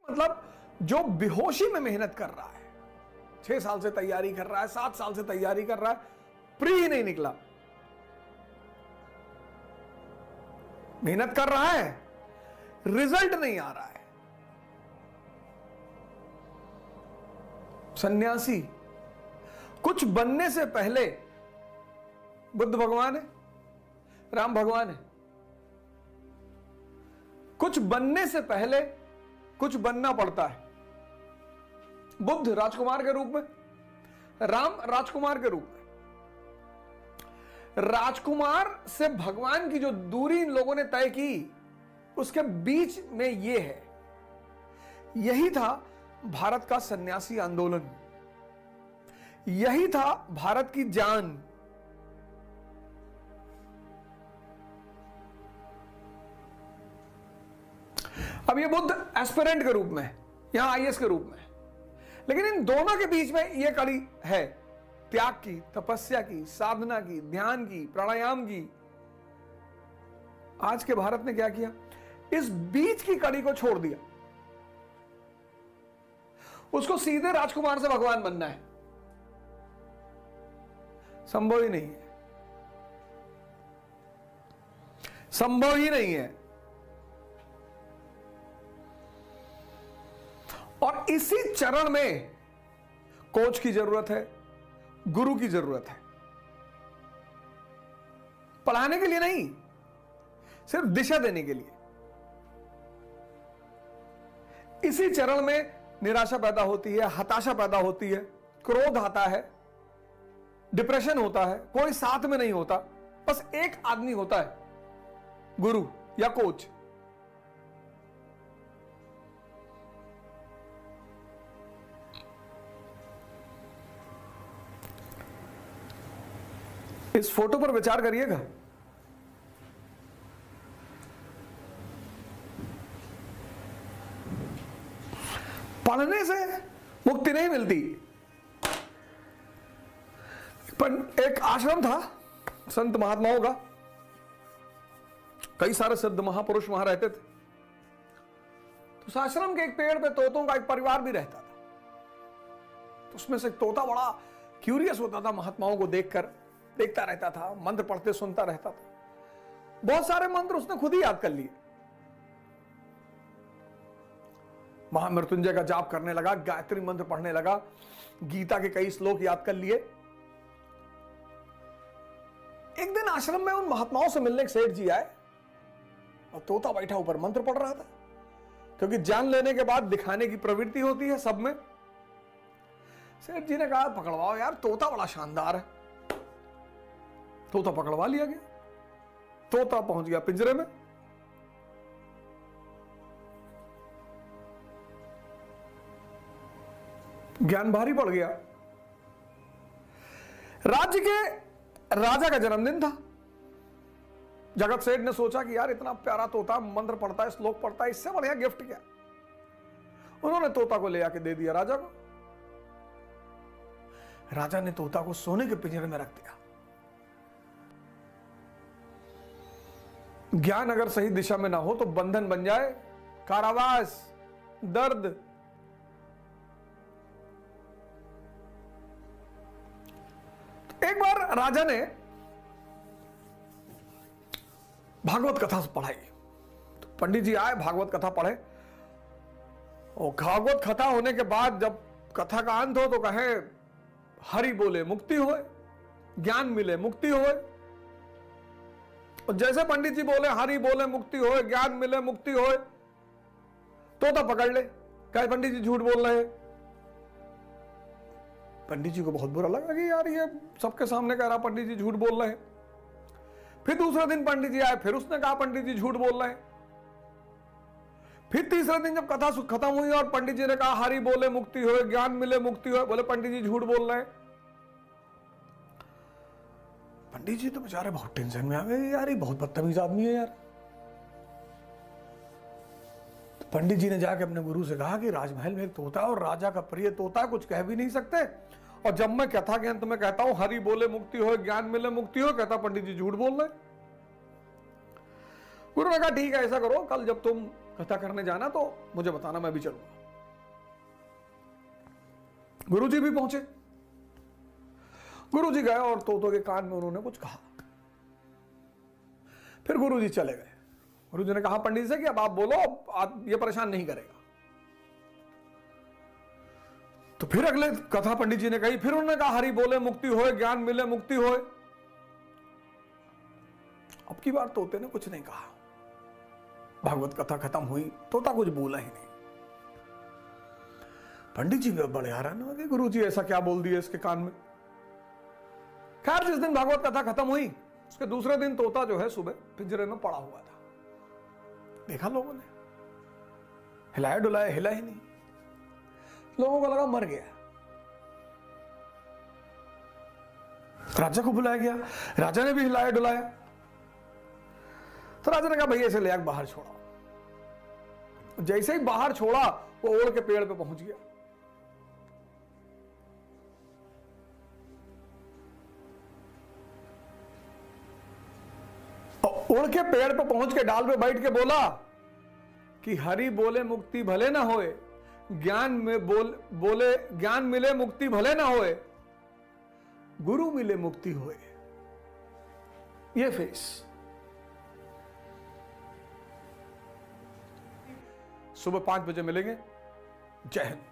मतलब जो बेहोशी में मेहनत कर रहा है, 6 साल से तैयारी कर रहा है, 7 साल से तैयारी कर रहा है, प्री ही नहीं निकला, मेहनत कर रहा है, रिजल्ट नहीं आ रहा है। सन्यासी कुछ बनने से पहले, बुद्ध भगवान है, राम भगवान है, कुछ बनने से पहले कुछ बनना पड़ता है। बुद्ध राजकुमार के रूप में, राम राजकुमार के रूप में। राजकुमार से भगवान की जो दूरी इन लोगों ने तय की, उसके बीच में यह है, यही था भारत का सन्यासी आंदोलन, यही था भारत की जान। अब ये बुद्ध एस्पिरेंट के रूप में है, यहां आईएएस के रूप में, लेकिन इन दोनों के बीच में यह कड़ी है, त्याग की, तपस्या की, साधना की, ध्यान की, प्राणायाम की। आज के भारत ने क्या किया? इस बीच की कड़ी को छोड़ दिया, उसको सीधे राजकुमार से भगवान बनना है। संभव ही नहीं है, संभव ही नहीं है। और इसी चरण में कोच की जरूरत है, गुरु की जरूरत है, पढ़ाने के लिए नहीं, सिर्फ दिशा देने के लिए। इसी चरण में निराशा पैदा होती है, हताशा पैदा होती है, क्रोध आता है, डिप्रेशन होता है, कोई साथ में नहीं होता, बस एक आदमी होता है, गुरु या कोच। इस फोटो पर विचार करिएगा। पढ़ने से मुक्ति नहीं मिलती। पर एक आश्रम था संत महात्माओं का, कई सारे सिद्ध महापुरुष वहां रहते थे। तो उस आश्रम के एक पेड़ पे तोतों का एक परिवार भी रहता था। तो उसमें से तोता बड़ा क्यूरियस होता था, महात्माओं को देखकर देखता रहता था, मंत्र पढ़ते सुनता रहता था। बहुत सारे मंत्र उसने खुद ही याद कर लिए। महामृत्युंजय का जाप करने लगा, गायत्री मंत्र पढ़ने लगा, गीता के कई श्लोक याद कर लिए। एक दिन आश्रम में उन महात्माओं से मिलने के सेठ जी आए और तोता बैठा ऊपर मंत्र पढ़ रहा था, क्योंकि जान लेने के बाद दिखाने की प्रवृत्ति होती है सब में। सेठ जी ने कहा, पकड़वाओ यार, तोता बड़ा शानदार है। तोता पकड़वा लिया गया। तोता पहुंच गया पिंजरे में। ज्ञान भारी पड़ गया। राज्य के राजा का जन्मदिन था। जगत सेठ ने सोचा कि यार इतना प्यारा तोता मंत्र पढ़ता है, श्लोक पढ़ता है, इससे बढ़िया गिफ्ट क्या। उन्होंने तोता को ले आके दे दिया राजा को। राजा ने तोता को सोने के पिंजरे में रख दिया। ज्ञान अगर सही दिशा में ना हो तो बंधन बन जाए, कारावास, दर्द। तो एक बार राजा ने भागवत कथा पढ़ाई। तो पंडित जी आए, भागवत कथा पढ़े। और भागवत कथा होने के बाद जब कथा का अंत हो तो कहे, हरि बोले मुक्ति होए, ज्ञान मिले मुक्ति होए। और जैसे पंडित जी बोले हरि बोले मुक्ति होए, ज्ञान मिले मुक्ति होए, तोता पकड़ ले, कहे पंडित जी झूठ बोल रहे हैं। पंडित जी को बहुत बुरा लगा कि यार ये सबके सामने कह रहा पंडित जी झूठ बोल रहे हैं। फिर दूसरे दिन पंडित जी आए, फिर उसने कहा पंडित जी झूठ बोल रहे हैं। फिर तीसरे दिन जब कथा खत्म हुई और पंडित जी ने कहा हरि बोले मुक्ति होए, ज्ञान मिले मुक्ति होए, बोले पंडित जी झूठ बोल रहे हैं। पंडित जी तो बेचारे बहुत टेंशन में आ गए, यार ये बहुत बदतमीज आदमी है यार। तो पंडित जी ने जाके अपने गुरु से कहा कि राजमहल में एक तोता और राजा का प्रिय तोता, कुछ कह भी नहीं सकते, और जब मैं कथा के अंत में कहता हूं हरि बोले मुक्ति हो, ज्ञान मिले मुक्ति हो, कहता पंडित जी झूठ बोल रहे। गुरु ने कहा ठीक है, ऐसा करो, कल जब तुम कथा करने जाना तो मुझे बताना, मैं भी चलूंगा। गुरुजी भी पहुंचे। गुरुजी गए और तोतों के कान में उन्होंने कुछ कहा। फिर गुरुजी चले गए। गुरुजी ने कहा पंडित से कि अब आप बोलो, आप ये परेशान नहीं करेगा। तो फिर अगले कथा पंडित जी ने कही। फिर उन्होंने कहा हरि बोले मुक्ति होए, ज्ञान मिले मुक्ति होए। अब की बार तोते ने कुछ नहीं कहा। भागवत कथा खत्म हुई, तोता कुछ बोला ही नहीं। पंडित जी भी बड़े हैरान हो गए, गुरुजी ऐसा क्या बोल दिया इसके कान में। खैर जिस दिन भागवत कथा खत्म हुई, उसके दूसरे दिन तोता जो है सुबह पिंजरे में पड़ा हुआ था। देखा लोगों ने, हिलाया डुलाया, हिला ही नहीं। लोगों को लगा मर गया। राजा को बुलाया गया, राजा ने भी हिलाया डुलाया। तो राजा ने कहा भैया इसे ले आकर बाहर छोड़ा। जैसे ही बाहर छोड़ा, वो ओढ़ के पेड़ पे पहुंच गया। उड़ के पेड़ पे पहुंच के डाल पे बैठ के बोला कि हरि बोले मुक्ति भले ना होए, ज्ञान में बोले ज्ञान मिले मुक्ति भले ना होए, गुरु मिले मुक्ति होए। ये फेस। सुबह 5 बजे मिलेंगे। जय हिंद।